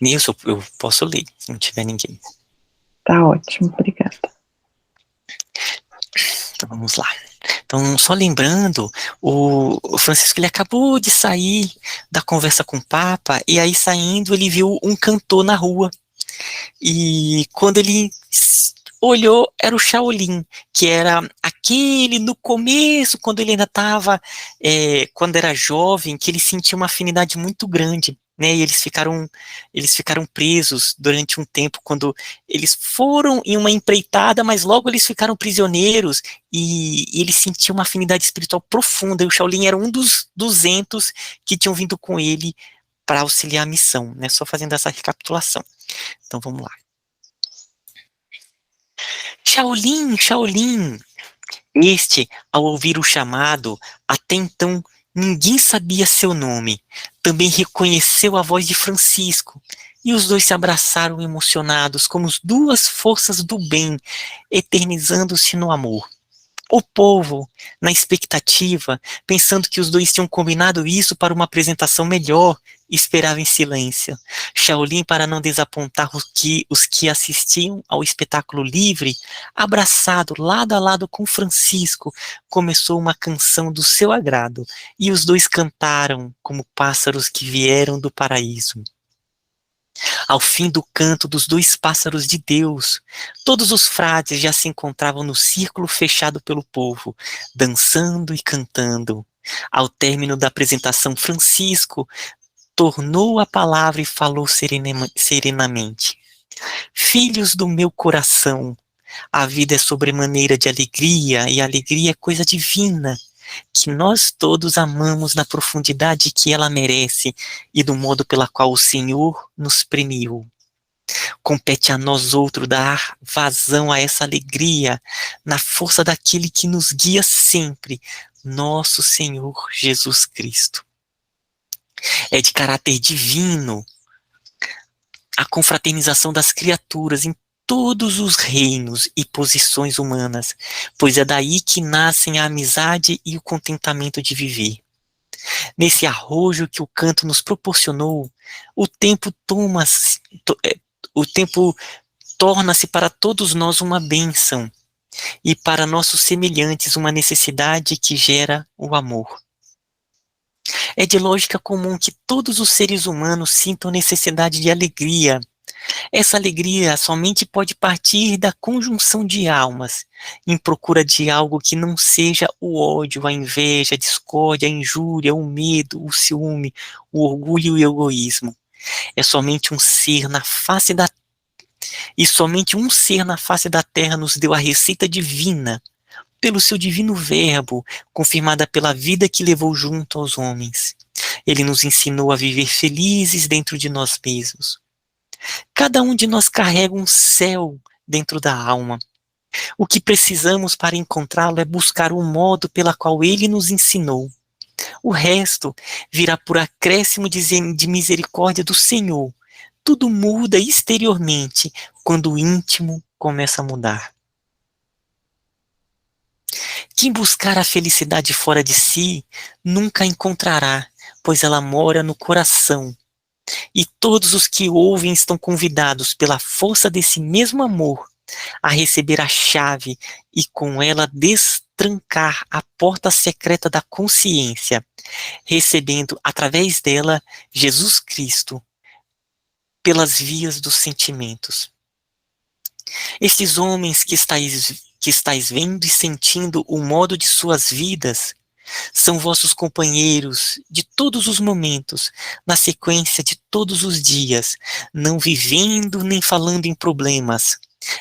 Nilson, eu posso ler, se não tiver ninguém. Tá ótimo, obrigada. Então vamos lá. Então, só lembrando, o Francisco ele acabou de sair da conversa com o Papa, e aí saindo ele viu um cantor na rua. E quando ele olhou, era o Shaolin, que era aquele no começo, quando ele ainda estava, quando era jovem, que ele sentia uma afinidade muito grande, né? E eles ficaram presos durante um tempo, quando eles foram em uma empreitada, mas logo eles ficaram prisioneiros, e ele sentia uma afinidade espiritual profunda, e o Shaolin era um dos 200 que tinham vindo com ele para auxiliar a missão, né? Só fazendo essa recapitulação. Então vamos lá. Shaolin, Shaolin! Este, ao ouvir o chamado, até então ninguém sabia seu nome. Também reconheceu a voz de Francisco. E os dois se abraçaram emocionados, como as duas forças do bem, eternizando-se no amor. O povo, na expectativa, pensando que os dois tinham combinado isso para uma apresentação melhor, esperava em silêncio. Shaolin, para não desapontar os que assistiam ao espetáculo livre, abraçado lado a lado com Francisco, começou uma canção do seu agrado, e os dois cantaram como pássaros que vieram do paraíso. Ao fim do canto dos dois pássaros de Deus, todos os frades já se encontravam no círculo fechado pelo povo, dançando e cantando. Ao término da apresentação, Francisco tornou a palavra e falou serenamente: Filhos do meu coração, a vida é sobremaneira de alegria, e a alegria é coisa divina, que nós todos amamos na profundidade que ela merece e do modo pela qual o Senhor nos premiou. Compete a nós outros dar vazão a essa alegria na força daquele que nos guia sempre, nosso Senhor Jesus Cristo. É de caráter divino a confraternização das criaturas em todos os reinos e posições humanas, pois é daí que nascem a amizade e o contentamento de viver. Nesse arrojo que o canto nos proporcionou, o tempo toma o tempo torna-se para todos nós uma bênção, e para nossos semelhantes uma necessidade que gera o amor. É de lógica comum que todos os seres humanos sintam necessidade de alegria. Essa alegria somente pode partir da conjunção de almas, em procura de algo que não seja o ódio, a inveja, a discórdia, a injúria, o medo, o ciúme, o orgulho e o egoísmo. É somente um ser na face da E somente um ser na face da terra nos deu a receita divina, pelo seu divino verbo, confirmada pela vida que levou junto aos homens. Ele nos ensinou a viver felizes dentro de nós mesmos. Cada um de nós carrega um céu dentro da alma. O que precisamos para encontrá-lo é buscar o modo pela qual ele nos ensinou. O resto virá por acréscimo de misericórdia do Senhor. Tudo muda exteriormente quando o íntimo começa a mudar. Quem buscar a felicidade fora de si, nunca a encontrará, pois ela mora no coração. E todos os que ouvem estão convidados, pela força desse mesmo amor, a receber a chave e com ela destrancar a porta secreta da consciência, recebendo através dela Jesus Cristo pelas vias dos sentimentos. Estes homens que estáis vendo e sentindo o modo de suas vidas são vossos companheiros de todos os momentos, na sequência de todos os dias, não vivendo nem falando em problemas,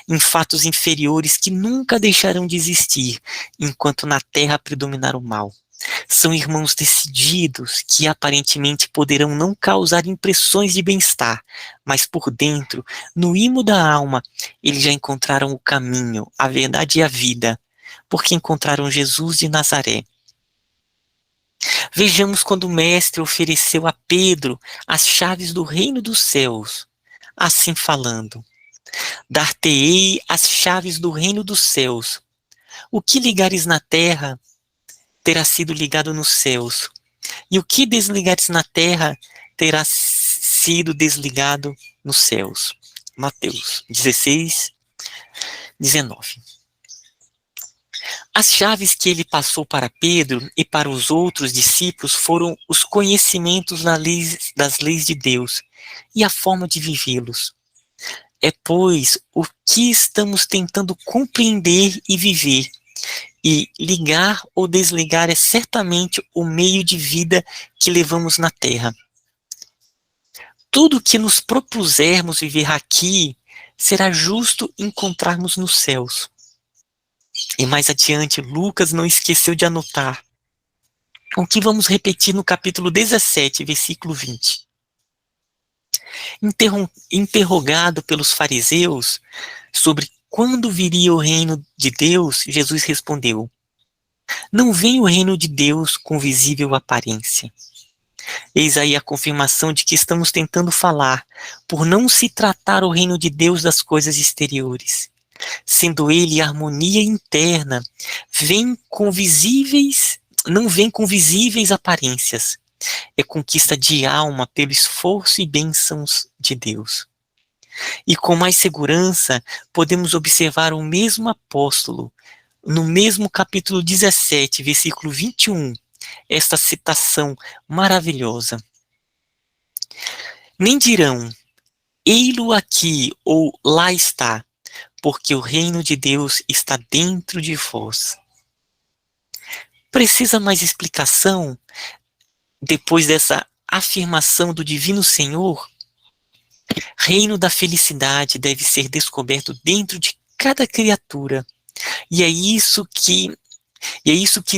em fatos inferiores que nunca deixarão de existir, enquanto na terra predominar o mal. São irmãos decididos que aparentemente poderão não causar impressões de bem-estar, mas por dentro, no imo da alma, eles já encontraram o caminho, a verdade e a vida, porque encontraram Jesus de Nazaré. Vejamos quando o Mestre ofereceu a Pedro as chaves do reino dos céus, assim falando: Dar-te-ei as chaves do reino dos céus. O que ligares na terra terá sido ligado nos céus, e o que desligares na terra terá sido desligado nos céus. Mateus 16, 19. As chaves que ele passou para Pedro e para os outros discípulos foram os conhecimentos das leis de Deus e a forma de vivê-los. É, pois, o que estamos tentando compreender e viver, e ligar ou desligar é certamente o meio de vida que levamos na Terra. Tudo que nos propusermos viver aqui será justo encontrarmos nos céus. E mais adiante, Lucas não esqueceu de anotar o que vamos repetir no capítulo 17, versículo 20. Interrogado pelos fariseus sobre quando viria o reino de Deus, Jesus respondeu: não vem o reino de Deus com visível aparência. Eis aí a confirmação de que estamos tentando falar, por não se tratar o reino de Deus das coisas exteriores. Sendo ele harmonia interna, não vem com visíveis aparências. É conquista de alma pelo esforço e bênçãos de Deus. E com mais segurança, podemos observar o mesmo apóstolo, no mesmo capítulo 17, versículo 21, esta citação maravilhosa. Nem dirão, ei-lo aqui ou lá está, porque o reino de Deus está dentro de vós. Precisa mais explicação depois dessa afirmação do Divino Senhor? Reino da felicidade deve ser descoberto dentro de cada criatura. E é isso que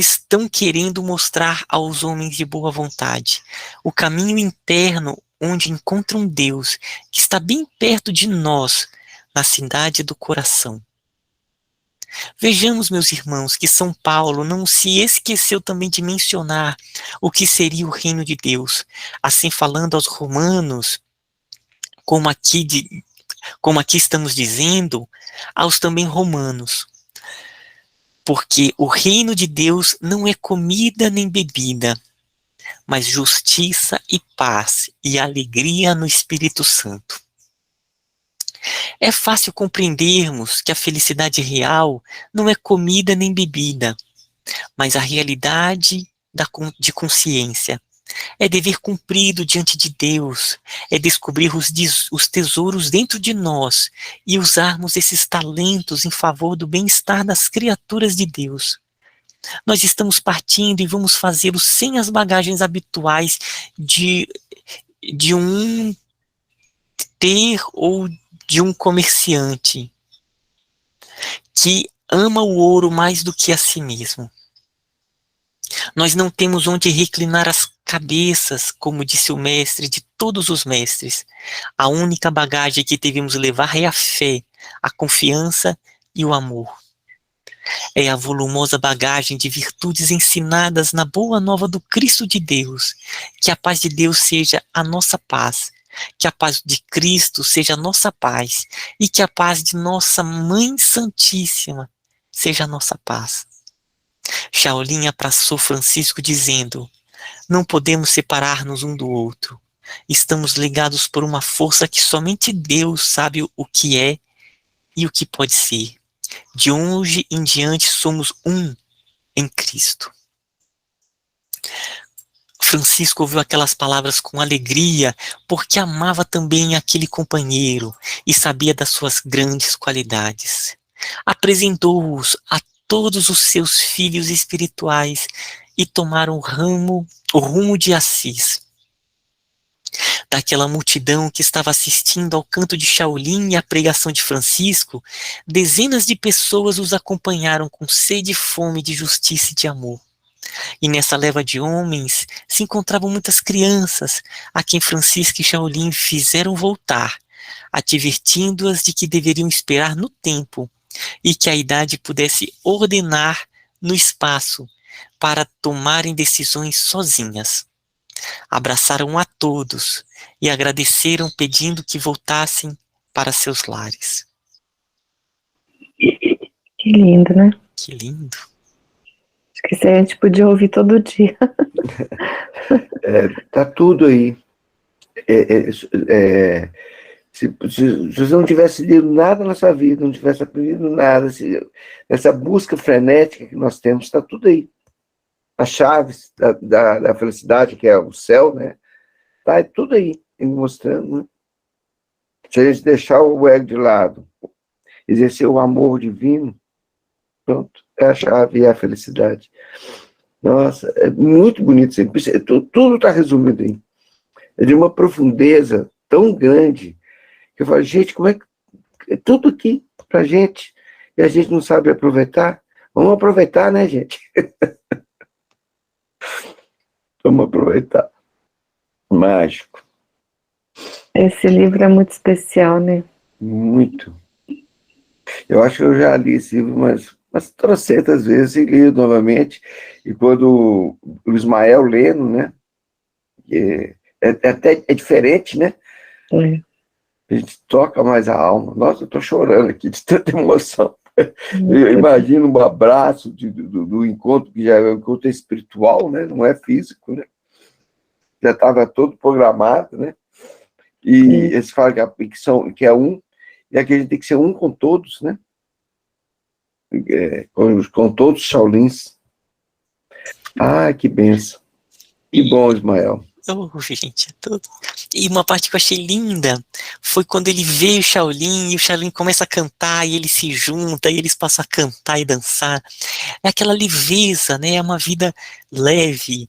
estão querendo mostrar aos homens de boa vontade. O caminho interno onde encontram Deus, que está bem perto de nós, na cidade do coração. Vejamos, meus irmãos, que São Paulo não se esqueceu também de mencionar o que seria o reino de Deus, assim falando aos romanos, como aqui estamos dizendo, aos também romanos. Porque o reino de Deus não é comida nem bebida, mas justiça e paz e alegria no Espírito Santo. É fácil compreendermos que a felicidade real não é comida nem bebida, mas a realidade de consciência. É dever cumprido diante de Deus, é descobrir os tesouros dentro de nós e usarmos esses talentos em favor do bem-estar das criaturas de Deus. Nós estamos partindo e vamos fazê-lo sem as bagagens habituais de um ter ou de um comerciante que ama o ouro mais do que a si mesmo. Nós não temos onde reclinar as cabeças, como disse o mestre de todos os mestres. A única bagagem que devemos levar é a fé, a confiança e o amor. É a volumosa bagagem de virtudes ensinadas na boa nova do Cristo de Deus. Que a paz de Deus seja a nossa paz. Que a paz de Cristo seja a nossa paz. E que a paz de nossa Mãe Santíssima seja a nossa paz. Shaolin abraçou Francisco dizendo: não podemos separar-nos um do outro. Estamos ligados por uma força que somente Deus sabe o que é e o que pode ser. De hoje em diante somos um em Cristo. Francisco ouviu aquelas palavras com alegria, porque amava também aquele companheiro e sabia das suas grandes qualidades. Apresentou-os a todos os seus filhos espirituais e tomaram o rumo de Assis. Daquela multidão que estava assistindo ao canto de Shaolin e à pregação de Francisco, dezenas de pessoas os acompanharam com sede e fome de justiça e de amor. E nessa leva de homens se encontravam muitas crianças, a quem Francisco e Shaolin fizeram voltar, advertindo-as de que deveriam esperar no tempo, e que a idade pudesse ordenar no espaço, para tomarem decisões sozinhas. Abraçaram a todos e agradeceram, pedindo que voltassem para seus lares. Que lindo, né? Que lindo. Acho que isso a gente podia ouvir todo dia. Tá tudo aí. é, é, se você não tivesse lido nada na sua vida, não tivesse aprendido nada, essa busca frenética que nós temos, está tudo aí. As chaves da felicidade, que é o céu, né? Está tudo aí, mostrando. Né? Se a gente deixar o ego de lado, exercer o amor divino, pronto, é a chave e é a felicidade. Nossa, é muito bonito. Tudo está resumido aí. É de uma profundeza tão grande que eu falo, gente, como é que é tudo aqui pra gente e a gente não sabe aproveitar? Vamos aproveitar, né, gente? Vamos aproveitar. Mágico. Esse livro é muito especial, né? Muito. Eu acho que eu já li esse livro umas trocentas vezes e li novamente. E quando o Ismael lendo, né? É diferente, né? É. A gente toca mais a alma. Nossa, eu estou chorando aqui de tanta emoção. Eu imagino um abraço do encontro, que já é um encontro espiritual, né? Não é físico, né? Já estava todo programado, né? E eles falam que é um, e aqui a gente tem que ser um com todos, né? Com todos os Shaolins. Ah, que benção. Que bom, Ismael. Gente, é tudo. E uma parte que eu achei linda foi quando ele vê o Shaolin e o Shaolin começa a cantar e ele se junta e eles passam a cantar e dançar. É aquela leveza, né? É uma vida leve.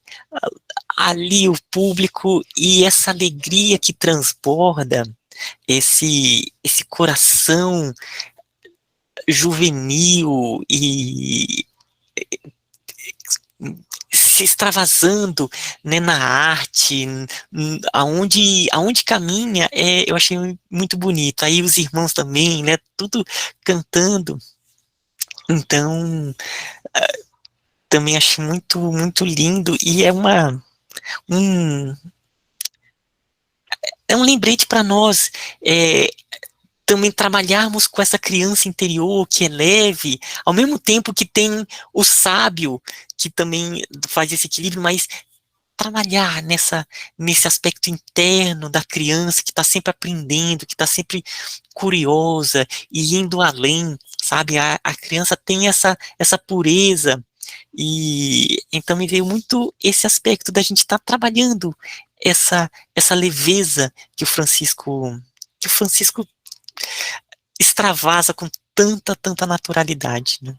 Ali o público e essa alegria que transborda, esse coração juvenil e se extravasando, né, na arte, aonde caminha, eu achei muito bonito. Aí os irmãos também, né, tudo cantando. Então, também achei muito, muito lindo e um, é um lembrete para nós, também trabalharmos com essa criança interior que é leve, ao mesmo tempo que tem o sábio, que também faz esse equilíbrio, mas trabalhar nesse aspecto interno da criança que está sempre aprendendo, que está sempre curiosa e indo além, sabe? A criança tem essa pureza e então me veio muito esse aspecto da gente estar trabalhando essa leveza que o Francisco extravasa com tanta naturalidade, né?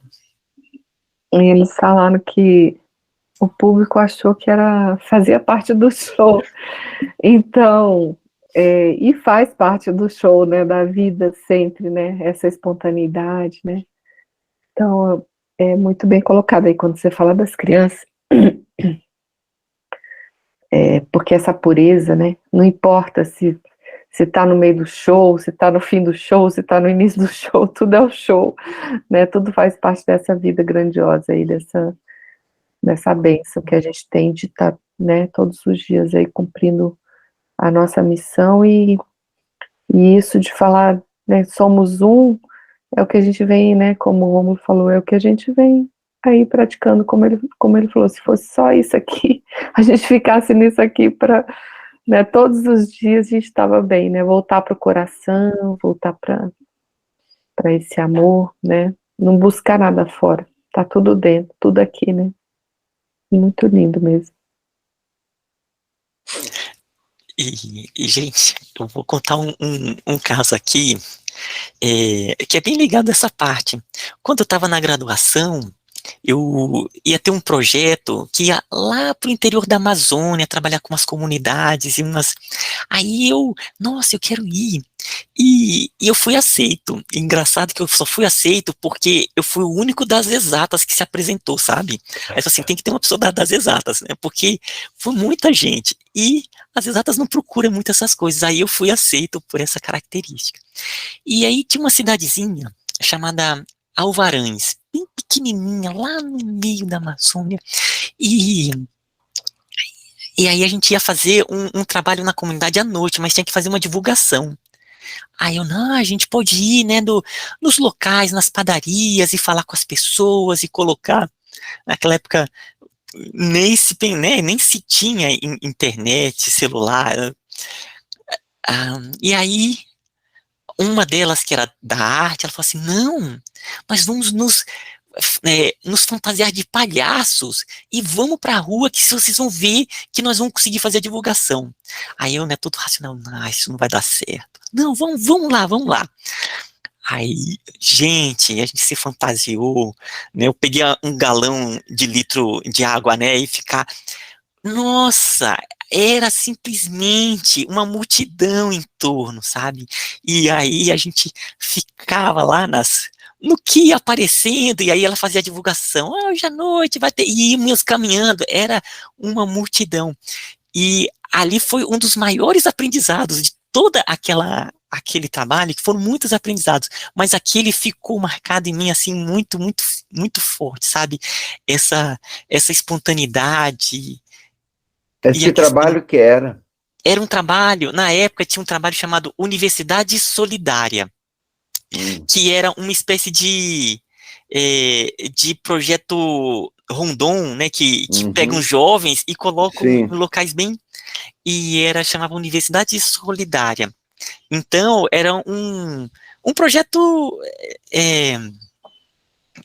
E eles falaram que o público achou que fazia parte do show. Então, e faz parte do show, né, da vida sempre, né, essa espontaneidade, né. Então, é muito bem colocado aí quando você fala das crianças, porque essa pureza, né, não importa se está no meio do show, se está no fim do show, se está no início do show, tudo é o show, né, tudo faz parte dessa vida grandiosa aí, dessa bênção que a gente tem de estar, né, todos os dias aí cumprindo a nossa missão e isso de falar, né, somos um, é o que a gente vem, né, como o Rômulo falou, é o que a gente vem aí praticando, como ele falou, se fosse só isso aqui, a gente ficasse nisso aqui para, né, todos os dias a gente estava bem, né, voltar para o coração, voltar para esse amor, né, não buscar nada fora, tá tudo dentro, tudo aqui, né, muito lindo mesmo. Gente, eu vou contar um caso aqui, que é bem ligado a essa parte. Quando eu estava na graduação, eu ia ter um projeto que ia lá para o interior da Amazônia, trabalhar com umas comunidades e umas. Aí nossa, eu quero ir. E eu fui aceito. Engraçado que eu só fui aceito porque eu fui o único das exatas que se apresentou, sabe? Aí assim, tem que ter uma pessoa das exatas, né? Porque foi muita gente. E as exatas não procuram muito essas coisas. Aí eu fui aceito por essa característica. E aí tinha uma cidadezinha chamada Alvarães, bem pequenininha, lá no meio da Amazônia. E aí a gente ia fazer um trabalho na comunidade à noite, mas tinha que fazer uma divulgação. Aí não, a gente pode ir, né, nos locais, nas padarias e falar com as pessoas e colocar. Naquela época nem se tinha internet, celular. E aí, uma delas, que era da arte, ela falou assim, não, nós vamos nos fantasiar de palhaços e vamos pra rua que vocês vão ver que nós vamos conseguir fazer a divulgação. Aí eu, né, todo racional, não, isso não vai dar certo. Não, vamos lá, vamos lá. Aí, gente, a gente se fantasiou, né, eu peguei um galão de litro de água, né, e ficar, nossa, era simplesmente uma multidão em torno, sabe? E aí a gente ficava lá no que ia aparecendo, e aí ela fazia a divulgação, hoje à noite vai ter, e íamos caminhando, era uma multidão. E ali foi um dos maiores aprendizados de toda aquele trabalho, que foram muitos aprendizados, mas aquele ficou marcado em mim, assim, muito, muito, muito forte, sabe? Essa espontaneidade, e a Esse questão, trabalho que era. era um trabalho, na época tinha um trabalho chamado Universidade Solidária, que era uma espécie de projeto Rondon, né, que pegam jovens e colocam em Sim. locais bem, e chamava Universidade Solidária. Então, era um projeto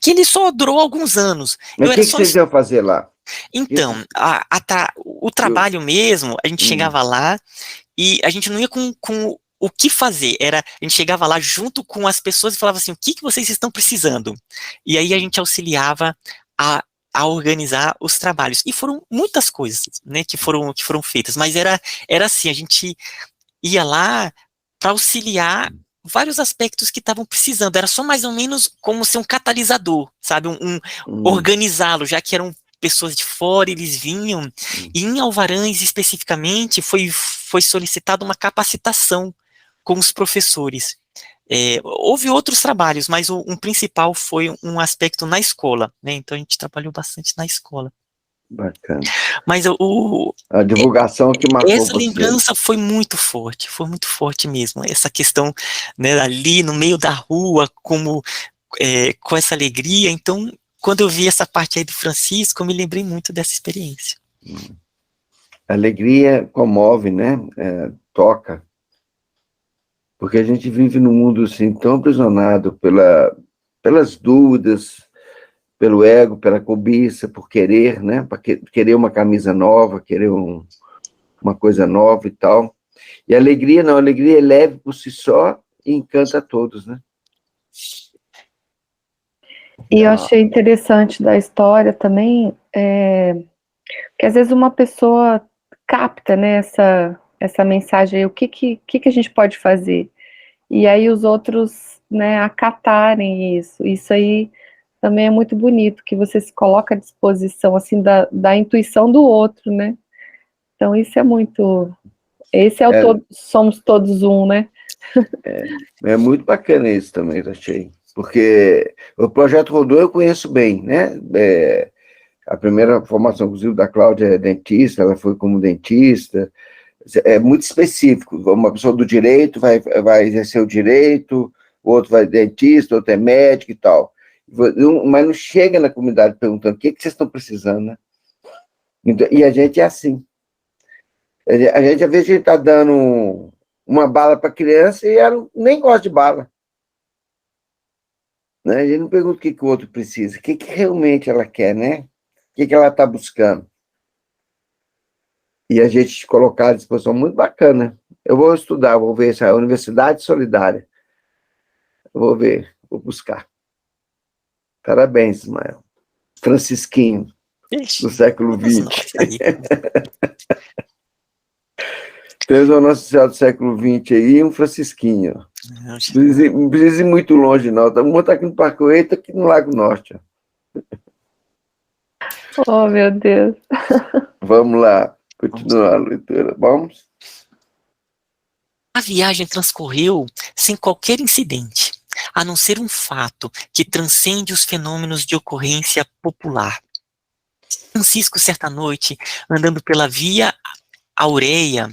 que ele só durou alguns anos. Mas Eu o era que só. vocês iam fazer lá? Então, o trabalho mesmo, a gente chegava lá e a gente não ia com o que fazer. A gente chegava lá junto com as pessoas e falava assim, o que vocês estão precisando? E aí a gente auxiliava a organizar os trabalhos. E foram muitas coisas, né, que foram feitas, mas era assim, a gente ia lá para auxiliar vários aspectos que estavam precisando. Era só mais ou menos como ser um catalisador, sabe? Organizá-lo, já que eram pessoas de fora, eles vinham. E em Alvarães, especificamente, foi solicitada uma capacitação com os professores. Houve outros trabalhos, mas um principal foi um aspecto na escola, né? Então a gente trabalhou bastante na escola. Bacana. Mas a divulgação que marcou essa você. lembrança foi muito forte mesmo. Essa questão, né, ali no meio da rua, com essa alegria. Então, quando eu vi essa parte aí do Francisco, eu me lembrei muito dessa experiência. A alegria comove, né? Toca. Porque a gente vive num mundo assim, tão aprisionado pelas dúvidas, pelo ego, pela cobiça, por querer, né? Para querer uma camisa nova, querer uma coisa nova e tal. E a alegria não, a alegria é leve por si só e encanta a todos, né? E eu achei interessante da história também, que às vezes uma pessoa capta, né, essa mensagem aí, o que a gente pode fazer? E aí os outros, né, acatarem isso. Isso aí também é muito bonito, que você se coloca à disposição, assim, da intuição do outro, né? Então isso é muito... Esse é somos todos um, né? É muito bacana isso também, eu achei. Porque o Projeto Rondon eu conheço bem, né? A primeira formação, inclusive, da Cláudia é dentista, ela foi como dentista. É muito específico. Uma pessoa do direito vai exercer o direito, o outro vai dentista, outro é médico e tal. Mas não chega na comunidade perguntando o que vocês estão precisando, né? Então, e a gente é assim. A gente, às vezes, está dando uma bala para a criança e ela nem gosta de bala. Né? A gente não pergunta o que o outro precisa, o que realmente ela quer, né? O que ela está buscando. E a gente colocar à disposição muito bacana. Eu vou estudar, vou ver essa Universidade Solidária. Vou ver, vou buscar. Parabéns, Ismael. Francisquinho, do século XX. Temos uma Nossa Senhora do século XX aí e um Francisquinho. Não precisa ir muito longe, não. Um está aqui no Parque Oito, aqui no Lago Norte. Oh, meu Deus. Vamos lá, continuar a leitura. Vamos? A viagem transcorreu sem qualquer incidente, a não ser um fato que transcende os fenômenos de ocorrência popular. Francisco, certa noite, andando pela Via Aureia,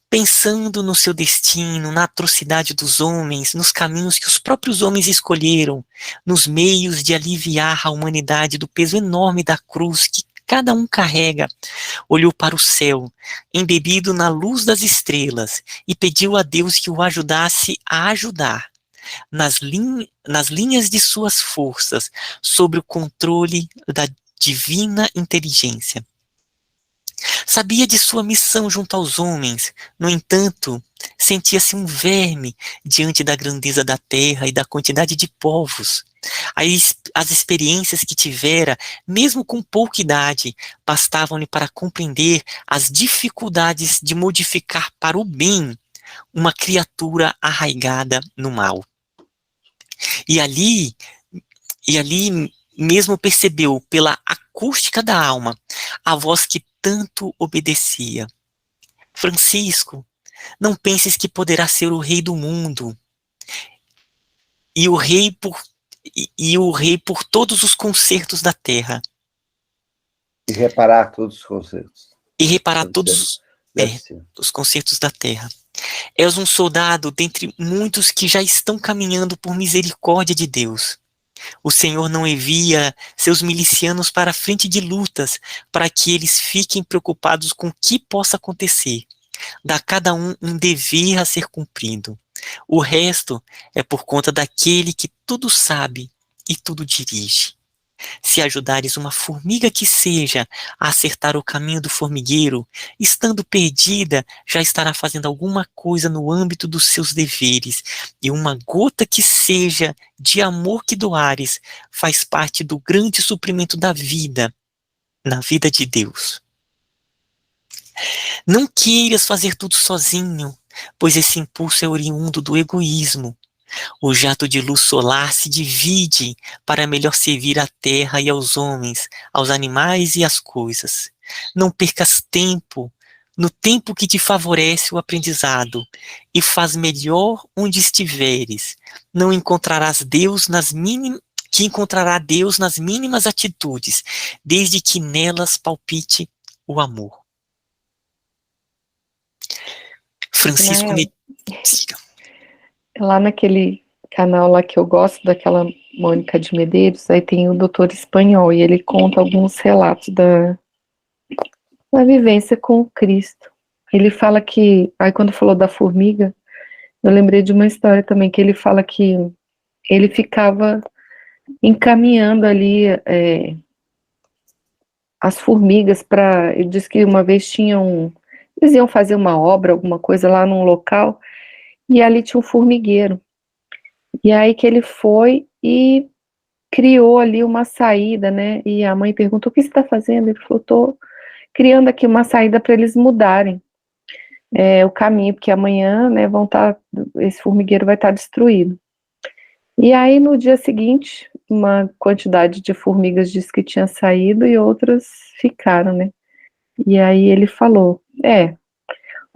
pensando no seu destino, na atrocidade dos homens, nos caminhos que os próprios homens escolheram, nos meios de aliviar a humanidade do peso enorme da cruz que cada um carrega, olhou para o céu, embebido na luz das estrelas, e pediu a Deus que o ajudasse a ajudar, nas linhas de suas forças, sob o controle da divina inteligência. Sabia de sua missão junto aos homens, no entanto, sentia-se um verme diante da grandeza da terra e da quantidade de povos. As experiências que tivera, mesmo com pouca idade, bastavam-lhe para compreender as dificuldades de modificar para o bem uma criatura arraigada no mal. E ali mesmo percebeu, pela acústica da alma, a voz que tanto obedecia. Francisco, não penses que poderá ser o rei do mundo, e o rei por todos os concertos da terra. E reparar todos os concertos. E reparar todos os concertos da terra. És um soldado dentre muitos que já estão caminhando por misericórdia de Deus. O Senhor não envia seus milicianos para a frente de lutas, para que eles fiquem preocupados com o que possa acontecer. Dá a cada um dever a ser cumprido. O resto é por conta daquele que tudo sabe e tudo dirige. Se ajudares uma formiga que seja a acertar o caminho do formigueiro, estando perdida, já estará fazendo alguma coisa no âmbito dos seus deveres, e uma gota que seja de amor que doares faz parte do grande suprimento da vida, na vida de Deus. Não queiras fazer tudo sozinho, pois esse impulso é oriundo do egoísmo. O jato de luz solar se divide para melhor servir à terra e aos homens, aos animais e às coisas. Não percas tempo no tempo que te favorece o aprendizado, e faz melhor onde estiveres. Não encontrarás Deus encontrará Deus nas mínimas atitudes, desde que nelas palpite o amor. Francisco Lá naquele canal lá que eu gosto, daquela Mônica de Medeiros, aí tem o Doutor Espanhol, e ele conta alguns relatos da vivência com o Cristo. Ele fala que, aí quando falou da formiga, eu lembrei de uma história também, que ele fala que ele ficava encaminhando ali as formigas para, ele disse que uma vez eles iam fazer uma obra, alguma coisa lá num local, e ali tinha um formigueiro. E aí que ele foi e criou ali uma saída, né? E a mãe perguntou: o que você está fazendo? Ele falou: estou criando aqui uma saída para eles mudarem o caminho, porque amanhã, né, esse formigueiro vai estar destruído. E aí no dia seguinte, uma quantidade de formigas disse que tinha saído e outras ficaram, né? E aí ele falou: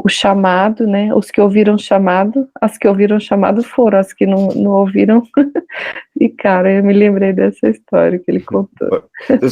o chamado, né? Os que ouviram chamado, as que ouviram chamado foram, as que não ouviram ficaram. Eu me lembrei dessa história que ele contou.